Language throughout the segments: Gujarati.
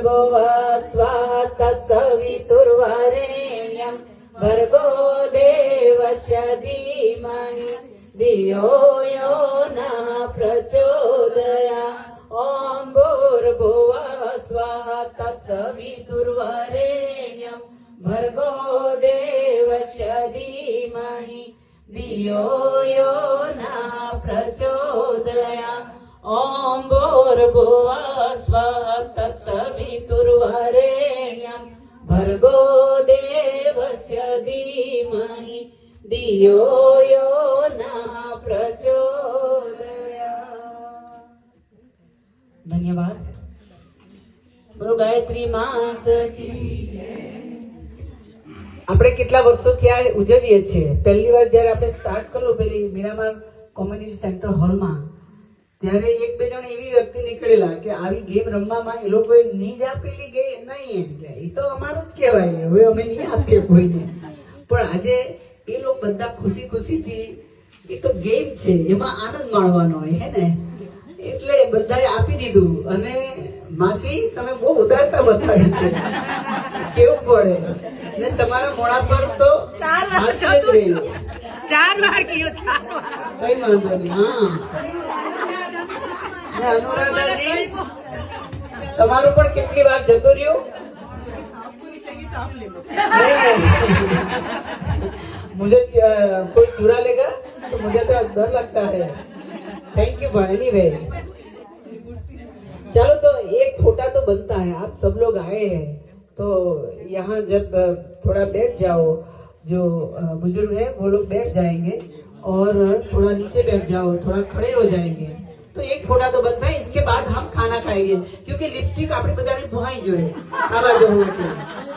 भर्गो स्वः तत्सवितुर्वरेण्यं भर्गो देवस्य धीमहि धियो यो नः प्रचोदयात् ॐ भूर्भुवः स्वः तत्सवितुर्वरेण्यं भर्गो देवस्य धीमहि धियो यो नः प्रचोदयात् ॐ भूर्भुवः स्वः तत्सवितुर्वरेण्यं भर्गो देवस्य धीमहि धियो यो नः प्रचोदयात्। धन्यवाद। બોલો ગાયત્રી માત કી જય। આપણે કેટલા વર્ષોથી આ ઉજવીએ છીએ। પહેલી વાર જ્યારે આપણે સ્ટાર્ટ કર્યું પેલી મીરામાર કોમ્યુનિટી સેન્ટર હોલમાં, ત્યારે એક બે જણ એવી વ્યક્તિ નીકળેલા કે આવી ગેમ રમવામાં એ લોકોએ નહીં જ આપેલી ગઈ નહીં, એ તો અમારું જ કહેવાય, હવે અમે નહીં આપીએ કોઈને। પણ આજે એ લોકો બધા ખુશી ખુશીથી, એ તો ગેમ છે, એમાં આનંદ માણવાનો હોય હે ને, એટલે બધાએ આપી દીધું। અને માસી તમે બહુ ઉદારતા બતાવી છે, કેવું પડે ને તમારા મોડા પર તો હાસ્ય જ રહ્યું। 4 વાર કયો 4 વાર કઈ વાંધો નહીં। હા અનુરાધાજી તમારું પણ કેટલી વાર જતો રહ્યો? मुझे कोई चुरा लेगा तो मुझे तो डर लगता है। थैंक यू भाई। एनीवे चलो तो एक फोटा तो बनता है। आप सब लोग आए हैं तो यहाँ जब थोड़ा बैठ जाओ, जो बुजुर्ग है वो लोग बैठ जाएंगे और थोड़ा नीचे बैठ जाओ, थोड़ा खड़े हो जाएंगे, तो एक फोटा तो बनता है। इसके बाद हम खाना खाएंगे, क्योंकि लिपस्टिक આપણે બધાને ભોહાઈ જોઈએ આ બાજુ હું એટલે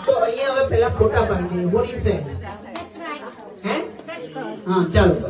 તો અહીંયા હવે પહેલા ફોટા પાડી દઈએ। હોડી સે હે? હા ચાલો તો